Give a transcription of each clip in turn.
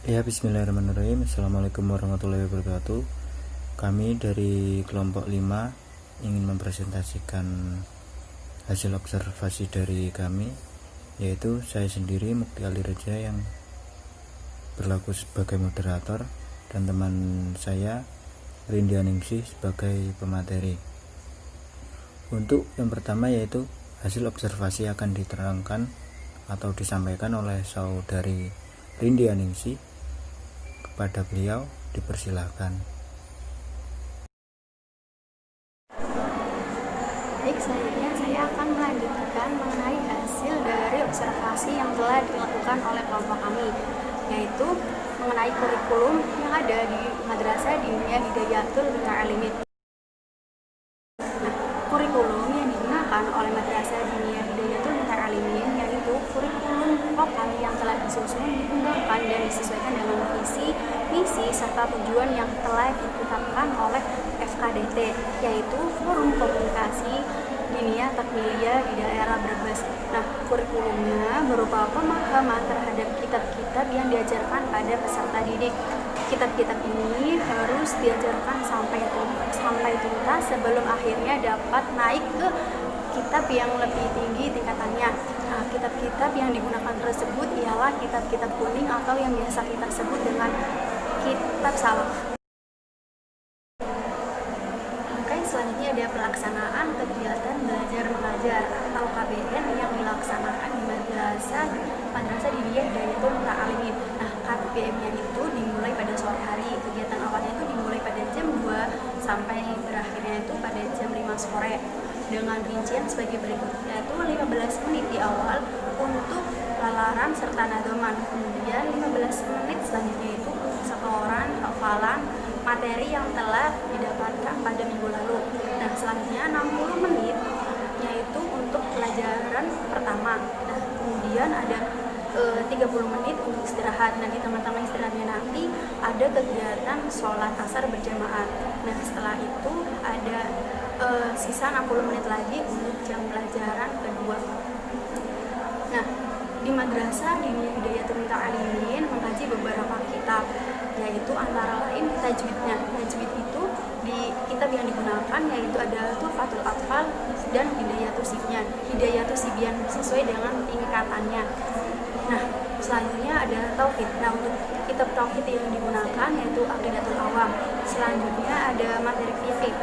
Ya, bismillahirrahmanirrahim. Assalamualaikum warahmatullahi wabarakatuh. Kami dari kelompok 5 ingin mempresentasikan hasil observasi dari kami, yaitu saya sendiri Mukti Ali Reja yang berlaku sebagai moderator dan teman saya Rindia Ningsih sebagai pemateri. Untuk yang pertama yaitu hasil observasi akan diterangkan atau disampaikan oleh saudari Rindia Ningsih. Kepada beliau dipersilahkan. Baik, selanjutnya saya akan melanjutkan mengenai hasil dari observasi yang telah dilakukan oleh kelompok kami, yaitu mengenai kurikulum yang ada di Madrasah Diniyah Hidayatul Muta'alimin. Nah, kurikulum yang digunakan oleh Madrasah Diniyah Hidayatul Muta'alimin yaitu kurikulum lokal yang telah disusun, dikembangkan dan disesuaikan dengan visi, misi, serta tujuan yang telah ditetapkan oleh FKDT, yaitu Forum Komunikasi Diniyah Takmiliyah di daerah Brebes. Nah, kurikulumnya berupa pemahaman terhadap kitab-kitab yang diajarkan pada peserta didik. Kitab-kitab ini harus diajarkan sampai tuntas sebelum akhirnya dapat naik ke kitab yang lebih tinggi tingkatannya. Nah, kitab-kitab yang digunakan tersebut ialah kitab-kitab kuning atau yang biasa kita sebut dengan kitab salaf. Selanjutnya ada pelaksanaan kegiatan belajar mengajar atau KBM yang dilaksanakan di Madrasah Diniyah Hidayatul Muta'alimin. Nah, KBM-nya itu dimulai pada sore hari. Kegiatan awalnya itu dimulai pada jam 2 sampai berakhirnya itu pada jam 5 sore. Dengan rincian sebagai berikut, yaitu 15 menit di awal untuk lalaran serta nadoman. Kemudian 15 menit selanjutnya itu setoran, hafalan materi yang telah didapatkan pada minggu lalu. Nah, selanjutnya 60 menit yaitu untuk pelajaran pertama. Nah, kemudian ada 30 menit untuk istirahat. Nanti teman-teman istirahatnya nanti ada kegiatan sholat asar berjamaah. Nah, setelah itu ada sisa 60 menit lagi untuk jam pelajaran kedua. Nah, di Madrasah Diniyah Hidayatul Muta'alimin mengkaji beberapa kitab, yaitu antara lain tajwidnya. Tajwid itu di kitab yang digunakan yaitu ada Tuhfatul Atfal dan Hidayatus Sibyan sesuai dengan tingkatannya. Nah, selanjutnya ada tauhid. Nah, untuk kitab tauhid yang digunakan yaitu Aqidatul Awam. Selanjutnya ada materi fikih.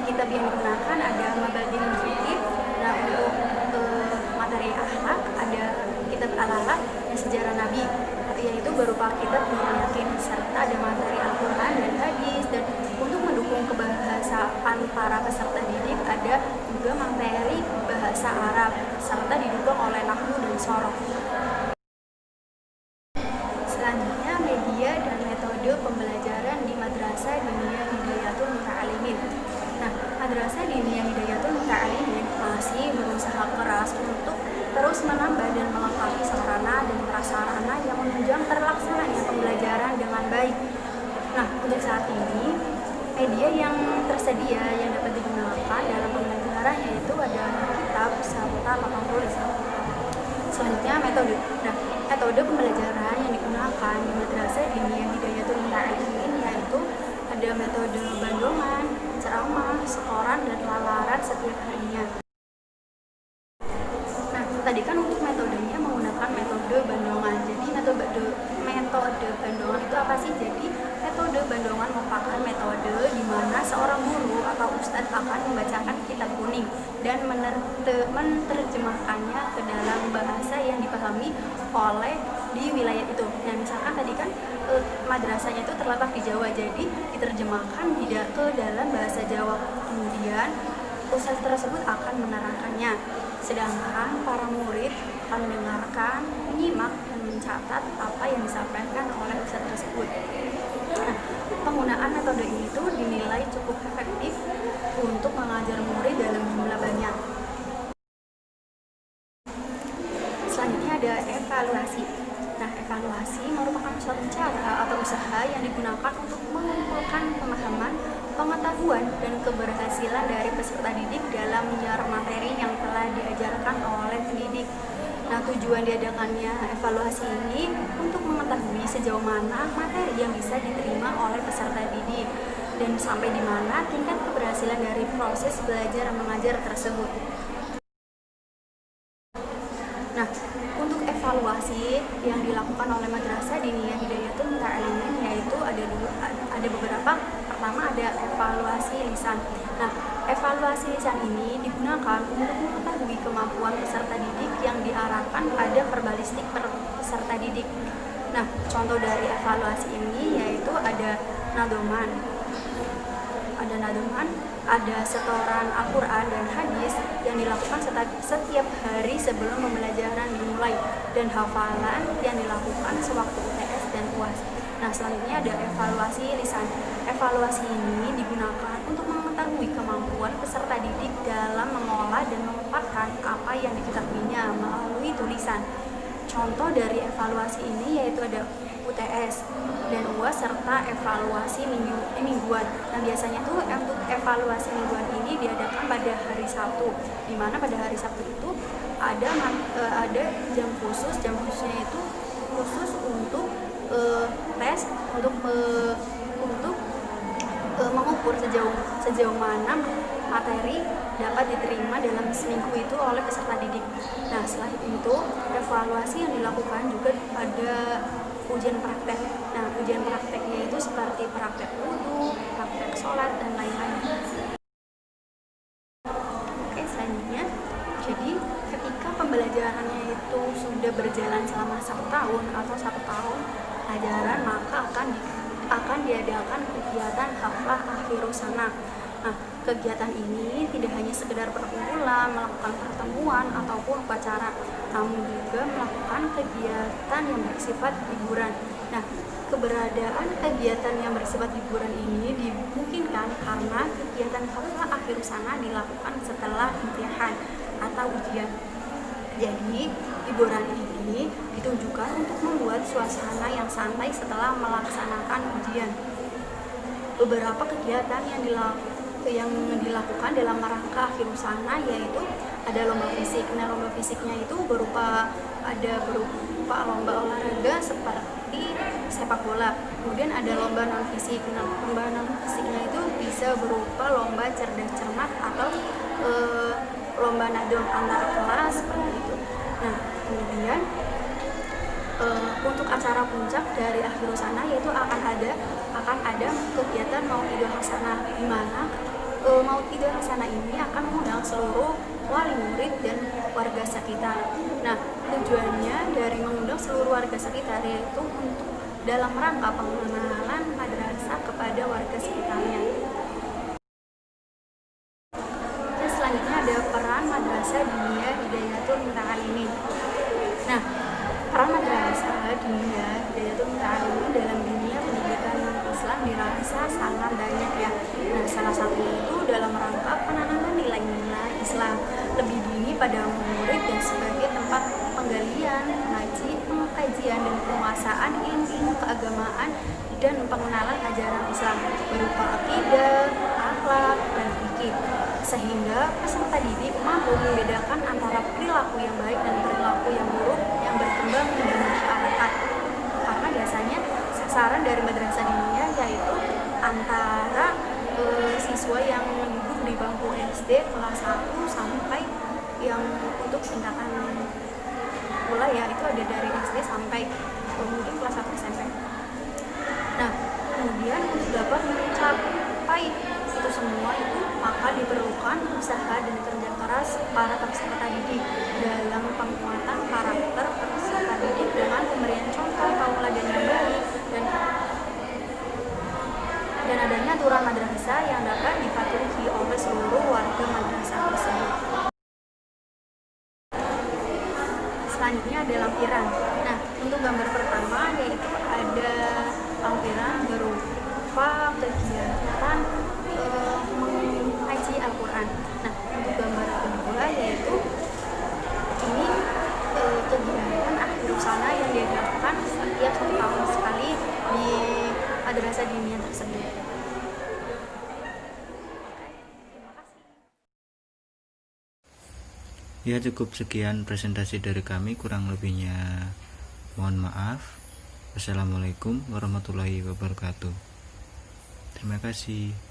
Kitab yang digunakan ada Mabadil Fikih. Nah, untuk materi akhlak ada kitab Al-Alaq dan sejarah Nabi, yaitu berupa kitab Nurul Yakin, serta ada materi Al-Quran dan hadis. Dan untuk mendukung kebahasaan para peserta didik ada juga materi bahasa Arab serta didukung oleh nahwu dan shoroh. Selanjutnya media dan metode pembelajaran di Madrasah Diniyah Hidayatul Muta'alimin. Nah, Madrasah Diniyah Hidayatul Muta'alimin masih berusaha keras untuk terus menambah dan melengkapi sarana dan prasarana yang menunjang terlaksananya pembelajaran dengan baik. Nah, untuk saat ini media yang tersedia yang dapat digunakan dalam pembelajaran yaitu ada kitab serta papan tulis. Selanjutnya metode. Nah, metode pembelajaran yang digunakan di Madrasah Diniyah Hidayatul Muta'alimin yaitu ada metode bandongan, ceramah, setoran, dan lalaran setiap harinya. Nah, tadi kan untuk metodenya menggunakan metode bandongan. Jadi metode bandongan itu apa sih? Jadi metode bandongan merupakan metode di mana seorang guru atau ustadz akan membacakan kitab kuning dan menerjemahkannya ke dalam bahasa yang dipahami oleh di wilayah itu. Nah, misalkan tadi kan madrasahnya itu terletak di Jawa, jadi diterjemahkan tidak ke dalam bahasa Jawa. Kemudian ustadz tersebut akan menerangkannya, sedangkan para murid akan mendengarkan, menyimak, dan mencatat apa yang disampaikan oleh ustadz tersebut. Nah, penggunaan metode ini itu dinilai cukup efektif untuk mengajar murid dalam jumlah banyak. Selanjutnya ada evaluasi. Nah, evaluasi merupakan suatu cara atau usaha yang digunakan untuk mengumpulkan pemahaman, pengetahuan, dan keberhasilan dari peserta didik dalam menyerap materi yang telah diajarkan oleh pendidik. Nah, tujuan diadakannya evaluasi ini untuk mengetahui sejauh mana materi yang bisa diterima oleh peserta didik dan sampai di mana tingkat keberhasilan dari proses belajar mengajar tersebut. Nah, untuk evaluasi yang dilakukan oleh Madrasah Diniyah Hidayatul Muta'alimin yaitu ada beberapa. Pertama ada evaluasi lisan. Nah, evaluasi lisan ini digunakan untuk mengetahui kemampuan peserta didik yang diarahkan pada verbalistik peserta didik. Nah, contoh dari evaluasi ini yaitu ada nadoman, ada setoran Al-Quran dan hadis yang dilakukan setiap hari sebelum pembelajaran dimulai, dan hafalan yang dilakukan sewaktu UTS dan UAS. Nah, selanjutnya ada evaluasi lisan. Evaluasi ini digunakan untuk mengetahui kemampuan peserta didik dalam mengolah dan memaparkan apa yang diketahuinya melalui tulisan. Contoh dari evaluasi ini yaitu ada UTS dan UAS serta evaluasi mingguan. Nah, biasanya tuh untuk evaluasi mingguan ini diadakan pada hari Sabtu, di mana pada hari Sabtu itu ada jam khususnya itu khusus untuk tes untuk mengukur sejauh mana materi dapat diterima dalam seminggu itu oleh peserta didik. Nah, selain itu evaluasi yang dilakukan juga ada ujian praktek. Nah, ujian prakteknya itu seperti praktek wudhu, praktek sholat, dan lain-lain. Oke, selanjutnya, jadi ketika pembelajarannya itu sudah berjalan selama 1 tahun atau 1 tahun ajaran, maka akan diadakan kegiatan haflah akhirus sana. Nah, kegiatan ini tidak hanya sekedar perkumpulan, melakukan pertemuan ataupun upacara, namun juga melakukan kegiatan yang bersifat hiburan. Nah, keberadaan kegiatan yang bersifat hiburan ini dimungkinkan karena kegiatan haflah akhirus sana dilakukan setelah imtihan atau ujian. Jadi, hiburan ini ditujukan untuk membuat suasana yang santai setelah melaksanakan ujian. Beberapa kegiatan yang dilakukan dalam rangka akhirus sana yaitu ada lomba fisik. Nah, lomba fisiknya itu berupa lomba olahraga seperti sepak bola. Kemudian ada lomba non fisik. Nah, lomba non fisiknya itu bisa berupa lomba cerdas cermat atau lomba nadong antar kelas seperti itu. Nah, kemudian untuk acara puncak dari akhirus sana yaitu akan ada kegiatan Maulidul Hasanah, di mana Maulidul Hasanah ini akan mengundang seluruh wali murid dan warga sekitar. Nah, tujuannya dari mengundang seluruh warga sekitar yaitu untuk dalam rangka pengenalan madrasah kepada warga sekitarnya. Dan selanjutnya ada peran Madrasah Diniyah Hidayatul Muta'alimin. Nah, peran Madrasah Diniyah Hidayatul Muta'alimin dalam dunia pendidikan Islam dirasa sangat banyak ya. Nah, salah satunya itu dalam rangka penanaman nilai-nilai Islam lebih dini pada murid dan sebagai tempat penggalian, pengkajian dan penguasaan ilmu keagamaan dan pengenalan ajaran Islam berupa akidah, akhlak, dan fikih, sehingga peserta didik mampu membedakan antara perilaku yang baik dan perilaku yang buruk yang berkembang di masyarakat. Karena biasanya sasaran dari madrasah diniyah yaitu antara siswa yang duduk di bangku SD kelas 1 sampai yang untuk tingkatan pula ya itu ada dari SD sampai mungkin kelas 1 SMP. Nah, kemudian untuk dapat mencapai itu semua itu maka diperlukan usaha dan kerja keras para peserta didik dalam penguatan karakter peserta didik dengan pemberian contoh tauladan yang baik dan adanya aturan madrasah yang dapat dipatuhi oleh seluruh warga madrasah tersebut. Selanjutnya ada lampiran. Nah, untuk gambar pertama yaitu ada lampiran berupa kegiatan mengkaji Al-Quran. Nah, untuk gambar kedua yaitu ini kegiatan akhirus sana yang diadakan setiap 1 tahun sekali di madrasah diniyah tersebut. Ya, cukup sekian presentasi dari kami, kurang lebihnya mohon maaf. Wassalamualaikum warahmatullahi wabarakatuh. Terima kasih.